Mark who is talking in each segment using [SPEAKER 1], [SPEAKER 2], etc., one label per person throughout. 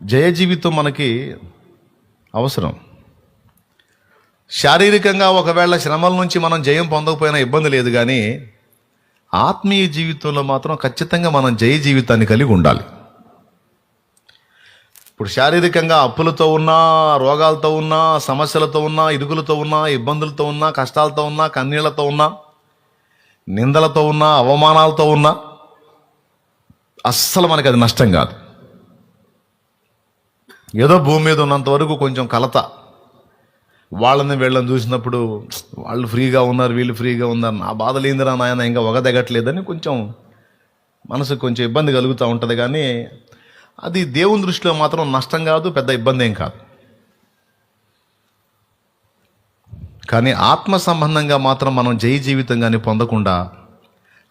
[SPEAKER 1] జయ జీవితం మనకి అవసరం. శారీరకంగా ఒకవేళ శ్రమల నుంచి మనం జయం పొందకపోయినా ఇబ్బంది లేదు, కానీ ఆత్మీయ జీవితంలో మాత్రం ఖచ్చితంగా మనం జయ జీవితాన్ని కలిగి ఉండాలి. ఇప్పుడు శారీరకంగా అప్పులతో ఉన్నా, రోగాలతో ఉన్నా, సమస్యలతో ఉన్నా, ఇరుకులతో ఉన్నా, ఇబ్బందులతో ఉన్నా, కష్టాలతో ఉన్నా, కన్నీళ్లతో ఉన్నా, నిందలతో ఉన్నా, అవమానాలతో ఉన్నా అస్సలు మనకి అది నష్టం కాదు. ఏదో భూమి మీద ఉన్నంత వరకు కొంచెం కలత, వాళ్ళని వీళ్ళని చూసినప్పుడు వాళ్ళు ఫ్రీగా ఉన్నారు, వీళ్ళు ఫ్రీగా ఉన్నారు, నా బాధలు ఏందిరా నాయన ఇంకా ఒగదగట్లేదని కొంచెం మనసుకు కొంచెం ఇబ్బంది కలుగుతూ ఉంటుంది. కానీ అది దేవుని దృష్టిలో మాత్రం నష్టం కాదు, పెద్ద ఇబ్బంది ఏం కాదు. కానీ ఆత్మ సంబంధంగా మాత్రం మనం జయ జీవితం కానీ పొందకుండా,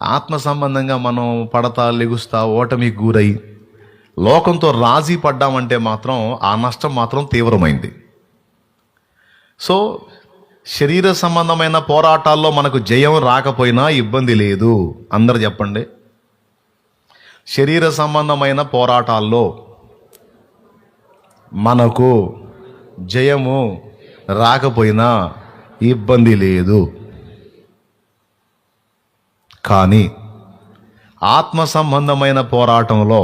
[SPEAKER 1] ఆత్మ సంబంధంగా మనం పడతా లెగుస్తా ఓటమికి గురై లోకంతో రాజీ పడ్డామంటే మాత్రం ఆ నష్టం మాత్రం తీవ్రమైంది. సో శరీర సంబంధమైన పోరాటాల్లో మనకు జయం రాకపోయినా ఇబ్బంది లేదు. అందరు చెప్పండి, శరీర సంబంధమైన పోరాటాల్లో మనకు జయము రాకపోయినా ఇబ్బంది లేదు. కానీ ఆత్మ సంబంధమైన పోరాటంలో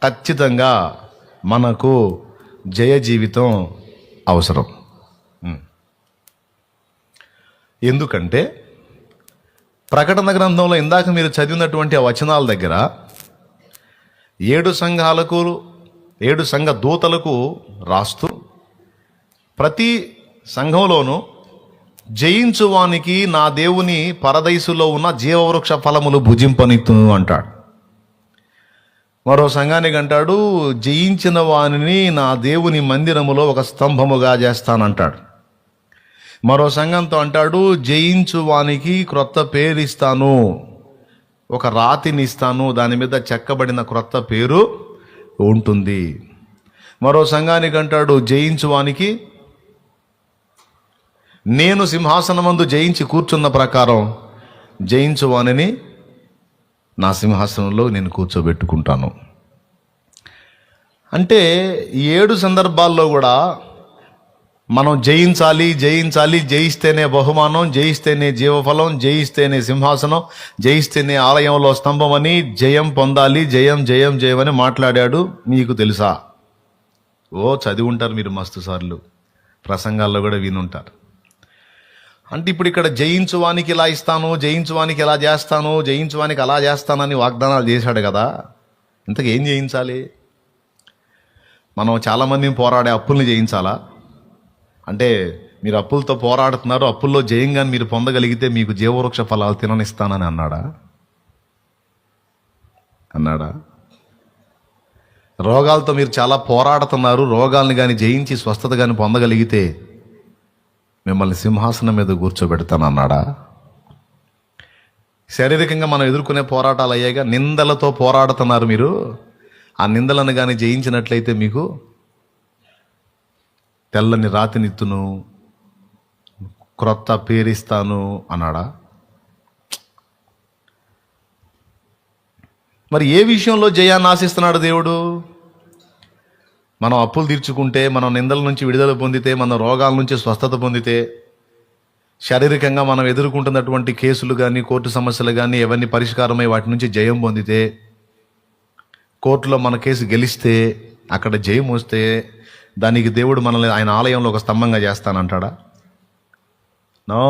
[SPEAKER 1] ఖచ్చితంగా మనకు జయ జీవితం అవసరం. ఎందుకంటే ప్రకటన గ్రంథంలో ఇందాక మీరు చదివినటువంటి ఆ వచనాల దగ్గర 7 సంఘాలకు 7 సంఘ దూతలకు రాస్తూ ప్రతి సంఘంలోనూ జయించువానికి నా దేవుని పరదైసులో ఉన్న జీవవృక్ష ఫలములు భుజింపనిత్తును అంటాడు. మరో సంఘానికి అంటాడు, జయించిన వానిని నా దేవుని మందిరములో ఒక స్తంభముగా చేస్తానంటాడు. మరో సంఘంతో అంటాడు, జయించు వానికి క్రొత్త పేరు ఇస్తాను, ఒక రాతిని ఇస్తాను, దాని మీద చెక్కబడిన క్రొత్త పేరు ఉంటుంది. మరో సంఘానికి అంటాడు, జయించు వానికి నేను సింహాసనమందు జయించి కూర్చున్న ప్రకారం జయించు వానిని నా సింహాసనంలో నేను కూర్చోబెట్టుకుంటాను. అంటే 7 సందర్భాల్లో కూడా మనం జయించాలి, జయిస్తేనే బహుమానం, జయిస్తేనే జీవఫలం, జయిస్తేనే సింహాసనం, జయిస్తేనే ఆలయంలో స్తంభం అని జయం పొందాలి, జయం అని మాట్లాడాడు. మీకు తెలుసా? చదివి ఉంటారు మీరు మస్తు సార్లు, ప్రసంగాల్లో కూడా వినుంటారు. అంటే ఇప్పుడు ఇక్కడ జయించువానికి ఇలా ఇస్తాను, జయించువానికి ఇలా చేస్తాను, జయించువానికి అలా చేస్తానని వాగ్దానాలు చేశాడు కదా. ఇంతకు ఏం జయించాలి? మనం చాలామందిని పోరాడే అప్పుల్ని జయించాలా? అంటే మీరు అప్పులతో పోరాడుతున్నారు, అప్పుల్లో జయంగా మీరు పొందగలిగితే మీకు జీవవృక్ష ఫలాలు తిననిస్తానని అన్నాడా? రోగాలతో మీరు చాలా పోరాడుతున్నారు, రోగాల్ని కానీ జయించి స్వస్థత కానీ పొందగలిగితే మిమ్మల్ని సింహాసనం మీద కూర్చోబెడతానన్నాడా? శారీరకంగా మనం ఎదుర్కొనే పోరాటాలు అయ్యాక నిందలతో పోరాడుతున్నారు మీరు, ఆ నిందలను కానీ జయించినట్లయితే మీకు తెల్లని రాతినిత్తును, క్రొత్త పేరిస్తాను అన్నాడా? మరి ఏ విషయంలో జయాన్ని ఆశిస్తున్నాడు దేవుడు? మనం అప్పులు తీర్చుకుంటే, మనం నిందల నుంచి విడుదల పొందితే, మన రోగాల నుంచి స్వస్థత పొందితే, శారీరకంగా మనం ఎదుర్కొంటున్నటువంటి కేసులు కానీ కోర్టు సమస్యలు కానీ ఎవరిని పరిష్కారమై వాటి నుంచి జయం పొందితే, కోర్టులో మన కేసు గెలిస్తే, అక్కడ జయం వస్తే దానికి దేవుడు మనల్ని ఆయన ఆలయంలో ఒక స్తంభంగా చేస్తానంటాడా? నో.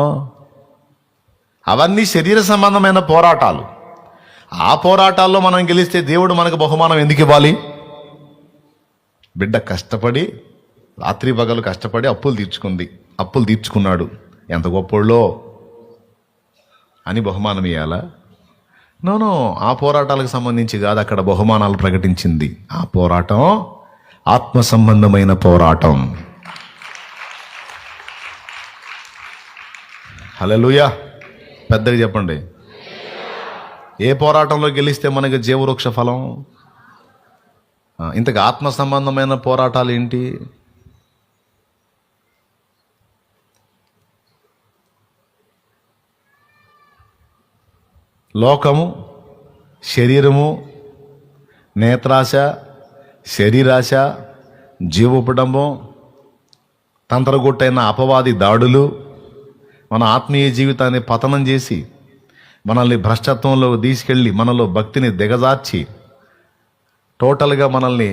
[SPEAKER 1] అవన్నీ శరీర సంబంధమైన పోరాటాలు. ఆ పోరాటాల్లో మనం గెలిస్తే దేవుడు మనకు బహుమానం ఎందుకు ఇవ్వాలి? బిడ్డ కష్టపడి రాత్రి పగలు కష్టపడి అప్పులు తీర్చుకున్నాడు, ఎంత గొప్పోళ్ళో అని బహుమానం ఇవ్వాలా? నో, ఆ పోరాటాలకు సంబంధించి కాదు అక్కడ బహుమానాలు ప్రకటించింది. ఆ పోరాటం ఆత్మ సంబంధమైన పోరాటం. హల్లెలూయా, పెద్దగా చెప్పండి. ఏ పోరాటంలో గెలిస్తే మనకి జీవవృక్ష ఫలం? ఇంతకు ఆత్మ సంబంధమైన పోరాటాలు ఏంటి? లోకము, శరీరము, నేత్రాశ, శరీరాశ, జీవోపడంబం, తంత్రగొట్టైన అపవాది దాడులు మన ఆత్మీయ జీవితాన్ని పతనం చేసి మనల్ని భ్రష్టత్వంలో తీసుకెళ్ళి మనలో భక్తిని దిగజార్చి టోటల్గా మనల్ని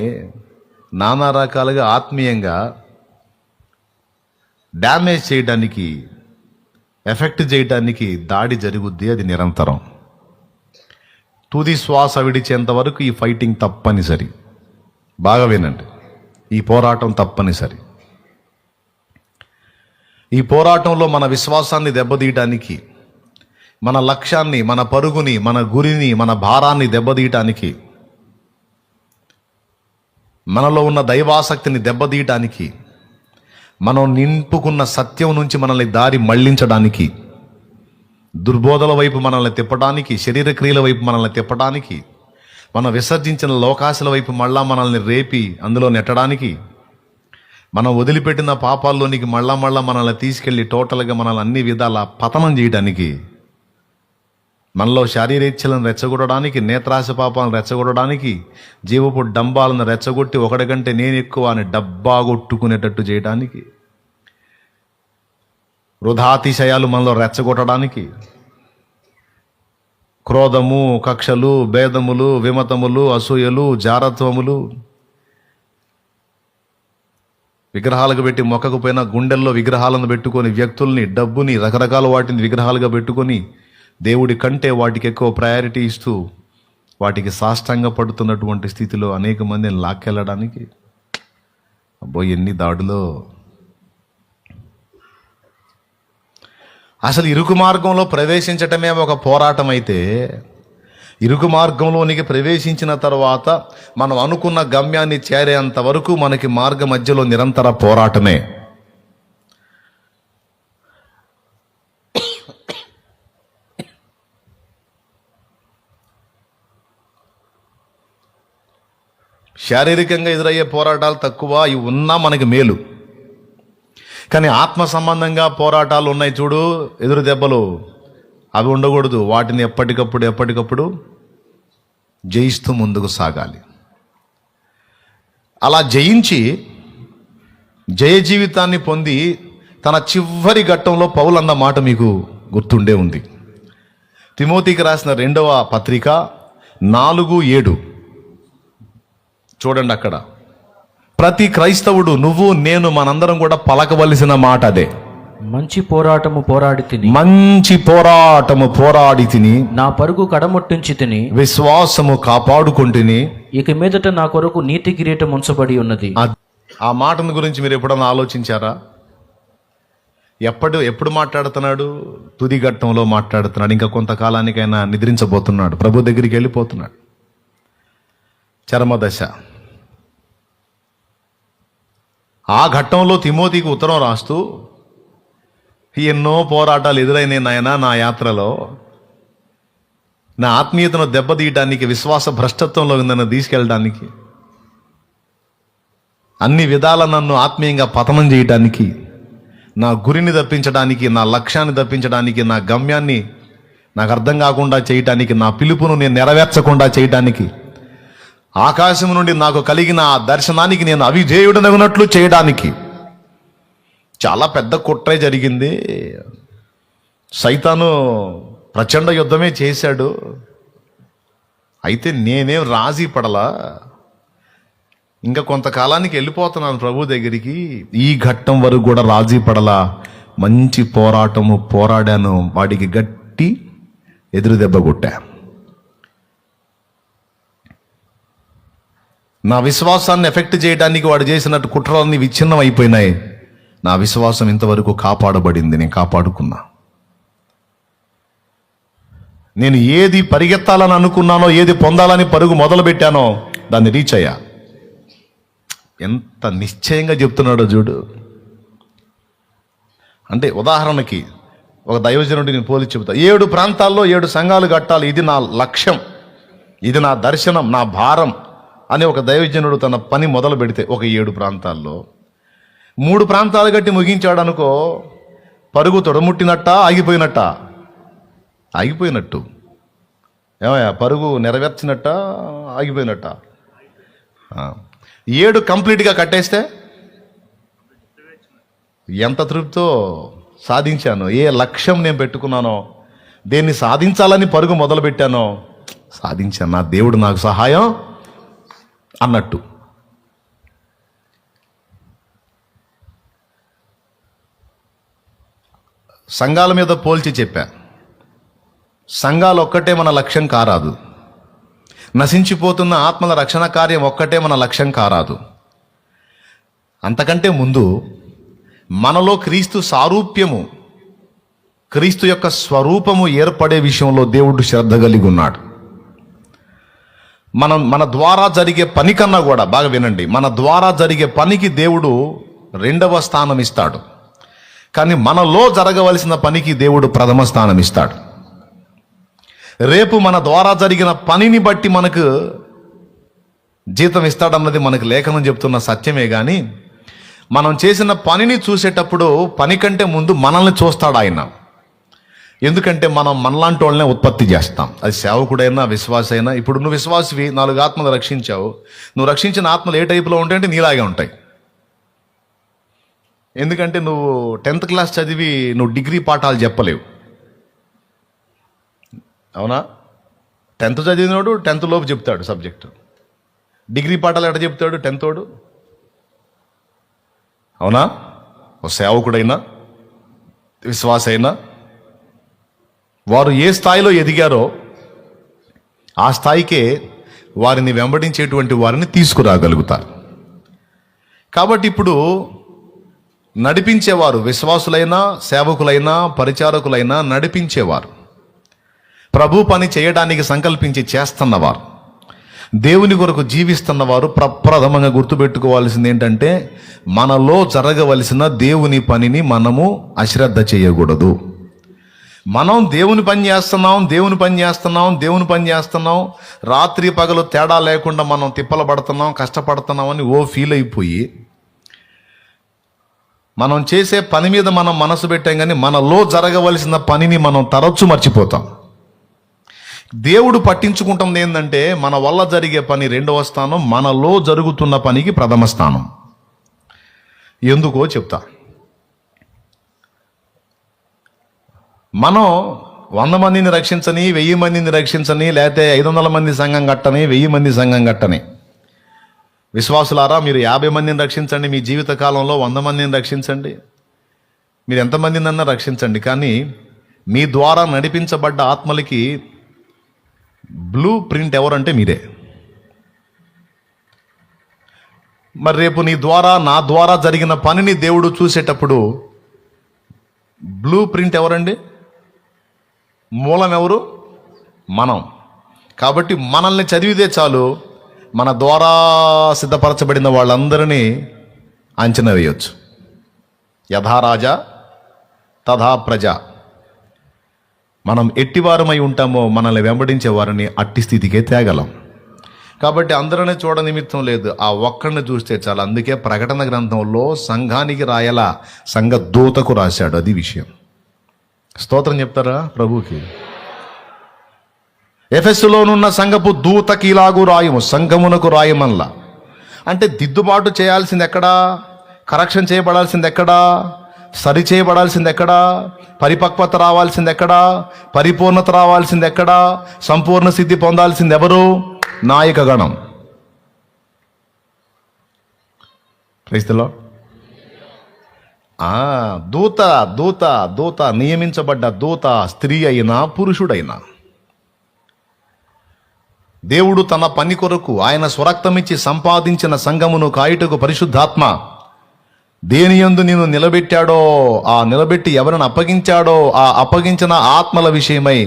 [SPEAKER 1] నానా రకాలుగా ఆత్మీయంగా డ్యామేజ్ చేయడానికి, ఎఫెక్ట్ చేయడానికి దాడి జరుగుద్ది. అది నిరంతరం. తుది శ్వాస విడిచేంత వరకు ఈ ఫైటింగ్ తప్పనిసరి. బాగా వినండి, ఈ పోరాటం తప్పనిసరి. ఈ పోరాటంలో మన విశ్వాసాన్ని దెబ్బతీయటానికి, మన లక్ష్యాన్ని, మన పరుగుని, మన గురిని, మన భారాన్ని దెబ్బతీయటానికి, మనలో ఉన్న దైవాసక్తిని దెబ్బతీయటానికి, మనం నింపుకున్న సత్యం నుంచి మనల్ని దారి మళ్లించడానికి, దుర్బోధల వైపు మనల్ని తిప్పడానికి, శరీర క్రియల వైపు మనల్ని తిప్పడానికి, మనం విసర్జించిన లోకాశల వైపు మళ్ళా మనల్ని రేపి అందులో నెట్టడానికి, మనం వదిలిపెట్టిన పాపాల్లోనికి మళ్ళా మనల్ని తీసుకెళ్ళి టోటల్గా మనల్ని అన్ని విధాల పతనం చేయడానికి, మనలో శారీరేచ్ఛలను రెచ్చగొట్టడానికి, నేత్రాశ పాపాలను రెచ్చగొట్టడానికి, జీవపు డంబాలను రెచ్చగొట్టి ఒకటి కంటే నేను ఎక్కువ అని డబ్బా కొట్టుకునేటట్టు చేయడానికి, వృధాతిశయాలు మనలో రెచ్చగొట్టడానికి, క్రోధము, కక్షలు, భేదములు, విమతములు, అసూయలు, జారత్వములు, విగ్రహాలకు పెట్టి మొక్కకపోయినా గుండెల్లో విగ్రహాలను పెట్టుకొని వ్యక్తుల్ని, డబ్బుని, రకరకాల వాటిని విగ్రహాలుగా పెట్టుకొని దేవుడి కంటే వాటికి ఎక్కువ ప్రయారిటీ ఇస్తూ వాటికి సాష్టాంగ పడుతున్నటువంటి స్థితిలో అనేక మందిని లాక్కెళ్ళడానికి, అబ్బో ఎన్ని దాడులో. అసలు ఇరుకు మార్గంలో ప్రవేశించటమే ఒక పోరాటం అయితే, ఇరుకు మార్గంలోనికి ప్రవేశించిన తర్వాత మనం అనుకున్న గమ్యాన్ని చేరేంత వరకు మనకి మార్గ మధ్యలో నిరంతర పోరాటమే. శారీరకంగా ఎదురయ్యే పోరాటాలు తక్కువ, ఇవి ఉన్నా మనకి మేలు. కానీ ఆత్మ సంబంధంగా పోరాటాలు ఉన్నాయి చూడు, ఎదురు దెబ్బలు, అవి ఉండకూడదు. వాటిని ఎప్పటికప్పుడు జయిస్తూ ముందుకు సాగాలి. అలా జయించి జయ జీవితాన్ని పొంది తన చివరి ఘట్టంలో పౌలు అన్న మాట మీకు గుర్తుండే ఉంది. తిమోతికి రాసిన 2వ పత్రిక 4:7 చూడండి. అక్కడ ప్రతి క్రైస్తవుడు, నువ్వు నేను, మనందరం కూడా పలకవలసిన మాట అదే.
[SPEAKER 2] మంచి పోరాటము పోరాడి తిని నా పరుగు కడముట్టించి తిని
[SPEAKER 1] విశ్వాసము కాపాడుకుంటుని
[SPEAKER 2] ఇక మీదట నా కొరకు నీతి కిరీటం ఉంచబడి ఉన్నది.
[SPEAKER 1] ఆ మాటను గురించి మీరు ఎప్పుడన్నా ఆలోచించారా? ఎప్పుడు మాట్లాడుతున్నాడు? తుది ఘట్టంలో మాట్లాడుతున్నాడు. ఇంకా కొంతకాలానికైనా నిద్రించబోతున్నాడు, ప్రభు దగ్గరికి వెళ్ళిపోతున్నాడు. చరమదశ. ఆ ఘట్టంలో తిమోతికి ఉత్తరం రాస్తూ, ఎన్నో పోరాటాలు ఎదురైనాయి నాయనా నా యాత్రలో, నా ఆత్మీయతను దెబ్బతీయడానికి, విశ్వాస భ్రష్టత్వంలో నన్ను తీసుకెళ్ళడానికి, అన్ని విధాల నన్ను ఆత్మీయంగా పతనం చేయడానికి, నా గురిని తప్పించడానికి, నా లక్ష్యాన్ని తప్పించడానికి, నా గమ్యాన్ని నాకు అర్థం కాకుండా చేయటానికి, నా పిలుపును నేను నెరవేర్చకుండా చేయటానికి, ఆకాశం నుండి నాకు కలిగిన ఆ దర్శనానికి నేను అవిధేయుడనగునట్లు చేయడానికి చాలా పెద్ద కుట్రే జరిగింది. సైతాను ప్రచండ యుద్ధమే చేశాడు. అయితే నేనేం రాజీ పడలా, ఇంకా కొంతకాలానికి వెళ్ళిపోతున్నాను ప్రభు దగ్గరికి. ఈ ఘట్టం వరకు కూడా రాజీ పడలా, మంచి పోరాటము పోరాడాను, వాడికి గట్టి ఎదురు దెబ్బ కొట్టా. నా విశ్వాసాన్ని ఎఫెక్ట్ చేయడానికి వాడు చేసినట్టు కుట్రలన్నీ విచ్ఛిన్నం అయిపోయినాయి. నా విశ్వాసం ఇంతవరకు కాపాడబడింది, నేను కాపాడుకున్నా. నేను ఏది పరిగెత్తాలని అనుకున్నానో, ఏది పొందాలని పరుగు మొదలుపెట్టానో దాన్ని రీచ్ అయ్యా. ఎంత నిశ్చయంగా చెప్తున్నాడో చూడు. అంటే ఉదాహరణకి ఒక దైవజనుడి నేను పోలి చెబుతా. 7 ప్రాంతాల్లో 7 సంఘాలు కట్టాలి, ఇది నా లక్ష్యం, ఇది నా దర్శనం, నా భారం అని ఒక దైవజనుడు తన పని మొదలు పెడితే ఒక 7 ప్రాంతాల్లో 3 ప్రాంతాలు కట్టి ముగించాడు అనుకో, పరుగు తొడముట్టినట్టా ఆగిపోయినట్టా? ఆగిపోయినట్టు. ఏమయ్యా, పరుగు నెరవేర్చినట్టా ఆగిపోయినట్టా? 7 కంప్లీట్గా కట్టేస్తే ఎంత తృప్తితో సాధించాను, ఏ లక్ష్యం నేను పెట్టుకున్నానో, దేన్ని సాధించాలని పరుగు మొదలుపెట్టానో సాధించాను, నా దేవుడు నాకు సహాయం అన్నట్టు. సంఘాల మీద పోల్చి చెప్పా, సంఘాలు ఒక్కటే మన లక్ష్యం కారాదు, నశించిపోతున్న ఆత్మల రక్షణ కార్యం ఒక్కటే మన లక్ష్యం కారాదు. అంతకంటే ముందు మనలో క్రీస్తు సారూప్యము, క్రీస్తు యొక్క స్వరూపము ఏర్పడే విషయంలో దేవుడు శ్రద్ధ కలిగి ఉన్నాడు. మన ద్వారా జరిగే పని కన్నా కూడా, బాగా వినండి, మన ద్వారా జరిగే పనికి దేవుడు 2వ స్థానం ఇస్తాడు, కానీ మనలో జరగవలసిన పనికి దేవుడు 1వ స్థానం ఇస్తాడు. రేపు మన ద్వారా జరిగిన పనిని బట్టి మనకు జీతం ఇస్తాడన్నది మనకు లేఖనం చెప్తున్న సత్యమే. కానీ మనం చేసిన పనిని చూసేటప్పుడు పని కంటే ముందు మనల్ని చూస్తాడు ఆయన. ఎందుకంటే మనం మనలాంటి వాళ్ళనే ఉత్పత్తి చేస్తాం. అది సేవకుడైనా విశ్వాసైనా. ఇప్పుడు నువ్వు విశ్వాసివి, 4 ఆత్మలు రక్షించావు, నువ్వు రక్షించిన ఆత్మలు ఏ టైపులో ఉంటాయంటే నీలాగే ఉంటాయి. ఎందుకంటే నువ్వు 10th క్లాస్ చదివి నువ్వు డిగ్రీ పాఠాలు చెప్పలేవు, అవునా? 10th చదివినోడు 10th లోపు చెప్తాడు సబ్జెక్టు, డిగ్రీ పాఠాలు ఎట చెప్తాడు 10th వాడు, అవునా? ఓ సేవకుడైనా విశ్వాసైనా వారు ఏ స్థాయిలో ఎదిగారో ఆ స్థాయికే వారిని వెంబడించేటువంటి వారిని తీసుకురాగలుగుతారు. కాబట్టి ఇప్పుడు నడిపించేవారు, విశ్వాసులైనా సేవకులైనా పరిచారకులైనా నడిపించేవారు, ప్రభు పని చేయడానికి సంకల్పించి చేస్తున్నవారు, దేవుని కొరకు జీవిస్తున్నవారు ప్రప్రథమంగా గుర్తుపెట్టుకోవాల్సింది ఏంటంటే మనలో జరగవలసిన దేవుని పనిని మనము అశ్రద్ధ చేయకూడదు. మనం దేవుని పని చేస్తున్నాం, రాత్రి పగలు తేడా లేకుండా మనం తిప్పలు పడుతున్నాం, కష్టపడుతున్నాం అని ఫీల్ అయిపోయి మనం చేసే పని మీద మనం మనసు పెట్టాం, కానీ మనలో జరగవలసిన పనిని మనం తరచు మర్చిపోతాం. దేవుడు పట్టించుకుంటుంది ఏంటంటే మన వల్ల జరిగే పని 2వ స్థానం, మనలో జరుగుతున్న పనికి 1వ స్థానం. ఎందుకో చెప్తా. మనం 100 మందిని రక్షించని, 1000 మందిని రక్షించని, లేకపోతే 500 మంది సంఘం కట్టని, 1000 మంది సంఘం కట్టని. విశ్వాసులారా, మీరు 50 మందిని రక్షించండి, మీ జీవిత కాలంలో 100 మందిని రక్షించండి, మీరు ఎంతమందినన్నా రక్షించండి, కానీ మీ ద్వారా నడిపించబడ్డ ఆత్మలకి బ్లూ ప్రింట్ ఎవరంటే మీరే. మరి రేపు నీ ద్వారా, నా ద్వారా జరిగిన పనిని దేవుడు చూసేటప్పుడు బ్లూ ప్రింట్ ఎవరండి? మూలం ఎవరు? మనం. కాబట్టి మనల్ని చదివితే చాలు, మన ద్వారా సిద్ధపరచబడిన వాళ్ళందరినీ అంచనా వేయొచ్చు. యథా రాజా తథా ప్రజ. మనం ఎట్టివారమై ఉంటామో మనల్ని వెంబడించే వారిని అట్టి స్థితికే తేగలం. కాబట్టి అందరినీ చూడ నిమిత్తం లేదు, ఆ ఒక్కడిని చూస్తే చాలు. అందుకే ప్రకటన గ్రంథంలో సంఘానికి రాయలా, సంఘ దూతకు రాశాడు. అది విషయం. స్తోత్రం చెప్తారా ప్రభుకి? ఎఫెసులోనున్న సంఘపు దూతకి ఇలాగూ రాయము, సంఘమునకు రాయమల్లా. అంటే దిద్దుబాటు చేయాల్సింది ఎక్కడా? కరెక్షన్ చేయబడాల్సింది ఎక్కడా? సరి చేయబడాల్సింది ఎక్కడా? పరిపక్వత రావాల్సింది ఎక్కడా? పరిపూర్ణత రావాల్సింది ఎక్కడా? సంపూర్ణ సిద్ధి పొందాల్సింది ఎవరు? నాయక గణం. Praise the lord. దూత దూత దూత నియమించబడ్డ దూత స్త్రీ అయినా పురుషుడైనా, దేవుడు తన పని కొరకు ఆయన స్వరక్తమిచ్చి సంపాదించిన సంఘమును కాయుటకు పరిశుద్ధాత్మ దేనియందు నిన్ను నిలబెట్టాడో, ఆ నిలబెట్టి ఎవరిని అప్పగించాడో ఆ అప్పగించిన ఆత్మల విషయమై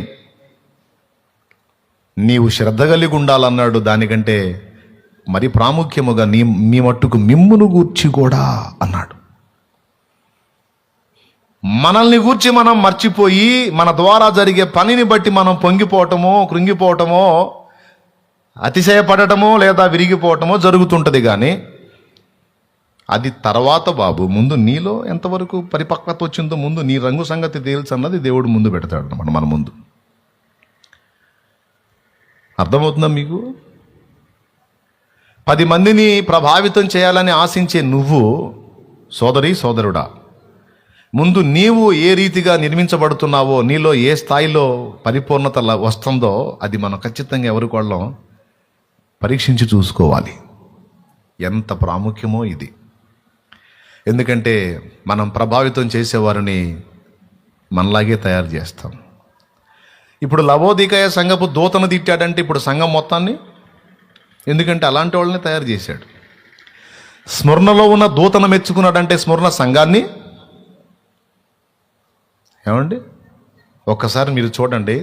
[SPEAKER 1] నీవు శ్రద్ధ కలిగి ఉండాలన్నాడు. దానికంటే మరి ప్రాముఖ్యముగా మీ మట్టుకు మిమ్మును గూర్చి కూడా అన్నాడు. మనల్ని గూర్చి మనం మర్చిపోయి మన ద్వారా జరిగే పనిని బట్టి మనం పొంగిపోవటమో, కృంగిపోవటమో, అతిశయపడటమో లేదా విరిగిపోవటమో జరుగుతుంటుంది. కానీ అది తర్వాత బాబు, ముందు నీలో ఎంతవరకు పరిపక్వత వచ్చిందో, ముందు నీ రంగు సంగతి తేల్చి అన్నది దేవుడు ముందు పెడతాడు అన్నమాట మన ముందు. అర్థమవుతుందా మీకు? 10 మందిని ప్రభావితం చేయాలని ఆశించే నువ్వు, సోదరి సోదరుడా, ముందు నీవు ఏ రీతిగా నిర్మించబడుతున్నావో, నీలో ఏ స్థాయిలో పరిపూర్ణత వస్తుందో అది మనం ఖచ్చితంగా ఎవరికోళ్ళం పరీక్షించి చూసుకోవాలి. ఎంత ప్రాముఖ్యమో ఇది. ఎందుకంటే మనం ప్రభావితం చేసేవారిని మనలాగే తయారు చేస్తాం. ఇప్పుడు లవోదికయ సంఘపు దూతను తిట్టాడంటే ఇప్పుడు సంఘం మొత్తాన్ని, ఎందుకంటే అలాంటి వాళ్ళని తయారు చేశాడు. స్మరణలో ఉన్న దూతను మెచ్చుకున్నాడంటే స్మరణ సంఘాన్ని. ఏమండి, ఒక్కసారి మీరు చూడండి,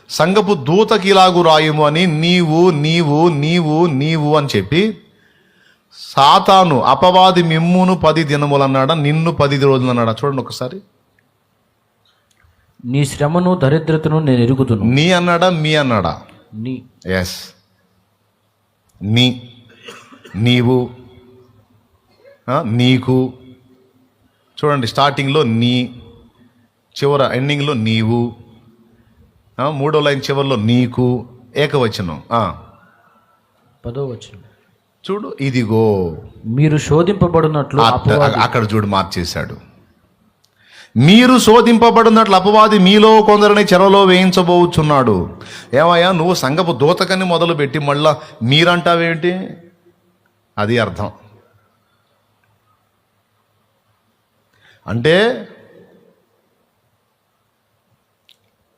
[SPEAKER 1] సంఘపు దూతకి ఇలాగు రాయుము అని నీవు నీవు నీవు నీవు అని చెప్పి సాతాను అపవాది మిమ్మును 10 దినములు అన్నాడా, నిన్ను 10 రోజులు అన్నాడా? చూడండి ఒకసారి.
[SPEAKER 2] నీ శ్రమను దరిద్రతను నేను ఎరుగుదును.
[SPEAKER 1] నీ అన్నాడా, మీ అన్నాడా?
[SPEAKER 2] నీ.
[SPEAKER 1] ఎస్, నీ, నీవు, నీకు. చూడండి, స్టార్టింగ్లో నీ, చివర ఎండింగ్లో నీవు, 3వ లైన్ చివరిలో నీకు, ఏకవచనం.
[SPEAKER 2] 10వ వచనం.
[SPEAKER 1] చూడు, ఇదిగో
[SPEAKER 2] మీరు శోధింపబడినట్లు
[SPEAKER 1] అక్కడ చూడు మార్చేశాడు. మీరు శోధింపబడినట్లు అపవాది మీలో కొందరిని చెరలో వేయించబోచున్నాడు. ఏమయ్యా, నువ్వు సంఘపు దూతకని మొదలుపెట్టి మళ్ళా మీరంటావేంటి? అది అర్థం. అంటే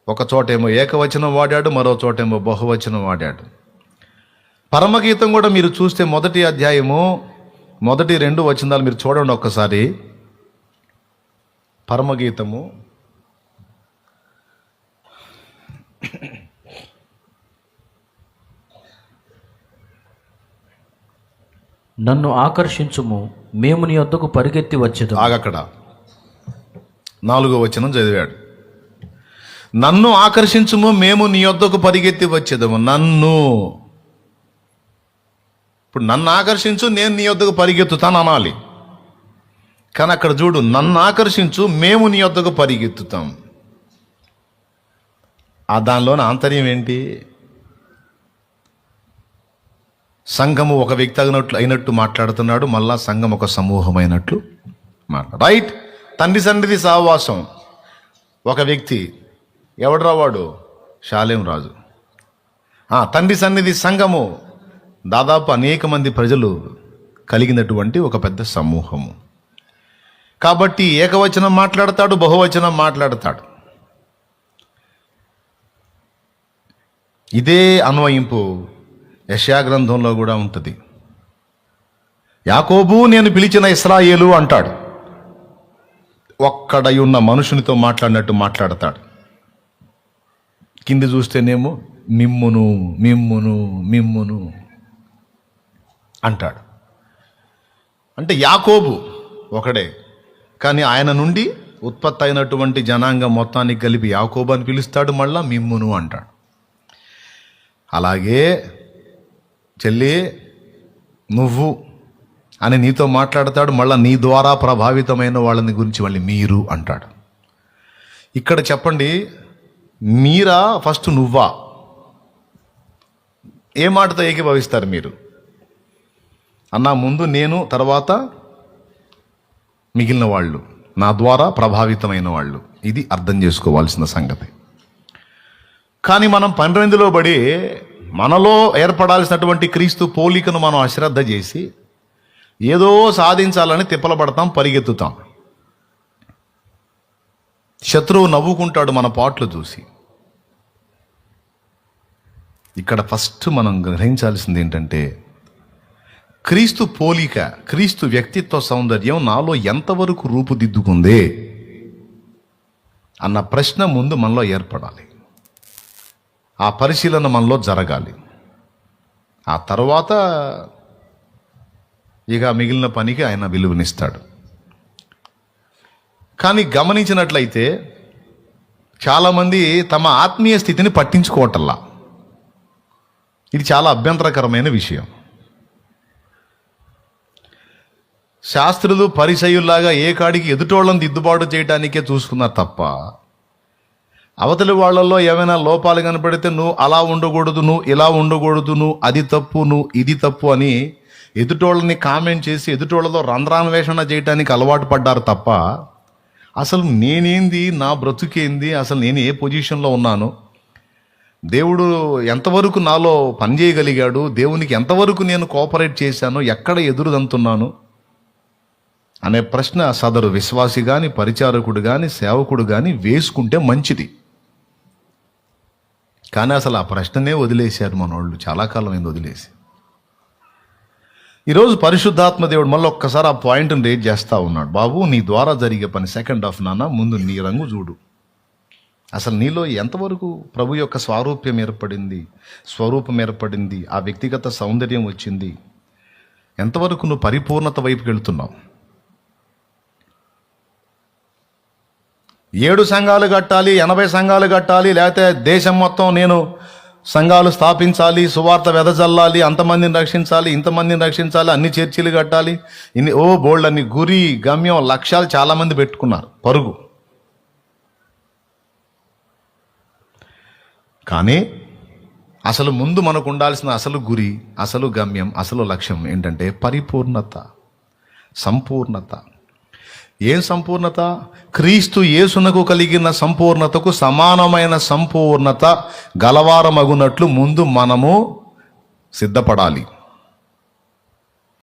[SPEAKER 1] ఒక చోటేమో ఏకవచనం వాడాడు, మరో చోటేమో బహువచనం వాడాడు. పరమగీతం కూడా మీరు చూస్తే 1వ అధ్యాయము 1, 2 వచనాలు మీరు చూడండి ఒక్కసారి. పరమగీతము
[SPEAKER 2] నన్ను ఆకర్షించుము, మేము నీ వద్దకు పరిగెత్తి వచ్చేది.
[SPEAKER 1] ఆగక్కడ 4వ వచనం చదివాడు. నన్ను ఆకర్షించుము, మేము నీ వద్దకు పరిగెత్తి వచ్చేదము. నన్ను, ఇప్పుడు నన్ను ఆకర్షించు, నేను నీ వద్దకు పరిగెత్తుతాను అనాలి. కానీ అక్కడ చూడు, నన్ను ఆకర్షించు, మేము నీ వద్దకు పరిగెత్తుతాం. దానిలోని ఆంతర్యం ఏంటి? సంఘము ఒక వ్యక్తి అయినట్టు మాట్లాడుతున్నాడు, మళ్ళా సంఘం ఒక సమూహమైనట్లు రైట్. తండ్రి సన్నిధి సహవాసం ఒక వ్యక్తి, ఎవడరా వాడు? షాలేం రాజు. తండ్రి సన్నిధి సంఘము దాదాపు అనేక మంది ప్రజలు కలిగినటువంటి ఒక పెద్ద సమూహము. కాబట్టి ఏకవచనం మాట్లాడతాడు, బహువచనం మాట్లాడతాడు. ఇదే అన్వయింపు యెషయా గ్రంథంలో కూడా ఉంటుంది. యాకోబు నేను పిలిచిన ఇశ్రాయేలు అంటాడు. ఒక్కడై ఉన్న మనుషునితో మాట్లాడినట్టు మాట్లాడతాడు. కింది చూస్తేనేమో మిమ్మును మిమ్మును మిమ్మును అంటాడు. అంటే యాకోబు ఒకడే, కానీ ఆయన నుండి ఉత్పత్తి అయినటువంటి జనాంగం మొత్తానికి కలిపి యాకోబు అని పిలుస్తాడు, మళ్ళా మిమ్మును అంటాడు. అలాగే చెల్లి నువ్వు అని నీతో మాట్లాడతాడు, మళ్ళీ నీ ద్వారా ప్రభావితమైన వాళ్ళని గురించి మళ్ళీ మీరు అంటాడు. ఇక్కడ చెప్పండి, మీరా ఫస్ట్ నువ్వా? ఏ మాటతో ఏకీభవిస్తారు మీరు? అన్నా ముందు నేను, తర్వాత మిగిలిన వాళ్ళు, నా ద్వారా ప్రభావితమైన వాళ్ళు. ఇది అర్థం చేసుకోవాల్సిన సంగతి. కానీ మనం 12లో పడి మనలో ఏర్పడాల్సినటువంటి క్రీస్తు పోలికను మనం అశ్రద్ధ చేసి ఏదో సాధించాలని తిప్పలపడతాం, పరిగెత్తుతాం. శత్రువు నవ్వుకుంటాడు మన పాటలు చూసి. ఇక్కడ ఫస్ట్ మనం గ్రహించాల్సింది ఏంటంటే, క్రీస్తు పోలిక, క్రీస్తు వ్యక్తిత్వ సౌందర్యం నాలో ఎంతవరకు రూపుదిద్దుకుందే అన్న ప్రశ్న ముందు మనలో ఏర్పడాలి. ఆ పరిశీలన మనలో జరగాలి. ఆ తర్వాత ఇక మిగిలిన పనికి ఆయన విలువనిస్తాడు. కానీ గమనించినట్లయితే చాలామంది తమ ఆత్మీయ స్థితిని పట్టించుకోవటల్లా. ఇది చాలా అభ్యంతరకరమైన విషయం. శాస్త్రులు పరిసయ్యుల్లాగా ఏ కాడికి ఎదుటోళ్ళని దిద్దుబాటు చేయడానికే చూసుకున్నారు తప్ప, అవతలి వాళ్ళల్లో ఏమైనా లోపాలు కనపడితే నువ్వు అలా ఉండకూడదు, నువ్వు ఇలా ఉండకూడదు, నువ్వు అది తప్పు, నువ్వు ఇది తప్పు అని ఎదుటోళ్ళని కామెంట్ చేసి ఎదుటోళ్ళతో రంధ్రాన్వేషణ చేయడానికి అలవాటు పడ్డారు తప్ప అసలు నేనేంది, నా బ్రతుకేంది, అసలు నేను ఏ పొజిషన్లో ఉన్నాను, దేవుడు ఎంతవరకు నాలో పనిచేయగలిగాడు, దేవునికి ఎంతవరకు నేను కోఆపరేట్ చేశాను, ఎక్కడ ఎదురుదంతున్నాను అనే ప్రశ్న సదరు విశ్వాసి కానీ, పరిచారకుడు కానీ, సేవకుడు కానీ వేసుకుంటే మంచిది. కానీ అసలు ఆ ప్రశ్ననే వదిలేశారు మనోళ్ళు, చాలా కాలం అయింది వదిలేసి. ఈరోజు పరిశుద్ధాత్మ దేవుడు మళ్ళీ ఒక్కసారి ఆ పాయింట్ని రేజ్ చేస్తూ ఉన్నాడు. బాబు, నీ ద్వారా జరిగే పని సెకండ్ హాఫ్ నాన్న, ముందు నీ రంగు చూడు. అసలు నీలో ఎంతవరకు ప్రభు యొక్క స్వరూపం ఏర్పడింది, ఆ వ్యక్తిగత సౌందర్యం వచ్చింది, ఎంతవరకు నువ్వు పరిపూర్ణత వైపుకి వెళ్తున్నావు. 7 సంఘాలు కట్టాలి, 80 సంఘాలు కట్టాలి, లేకపోతే దేశం మొత్తం నేను సంఘాలు స్థాపించాలి, సువార్త వెదజల్లాలి, అంతమందిని రక్షించాలి, ఇంతమందిని రక్షించాలి, అన్ని చర్చిలు కట్టాలి, బోల్డ్ అన్ని గురి గమ్యం లక్ష్యాలు చాలామంది పెట్టుకున్నారు, పరుగు. కానీ అసలు ముందు మనకు ఉండాల్సిన అసలు గురి, అసలు గమ్యం, అసలు లక్ష్యం ఏంటంటే పరిపూర్ణత, సంపూర్ణత. ఏం సంపూర్ణత? క్రీస్తు యేసునకు కలిగిన సంపూర్ణతకు సమానమైన సంపూర్ణత గలవారమగునట్లు ముందు మనము సిద్ధపడాలి.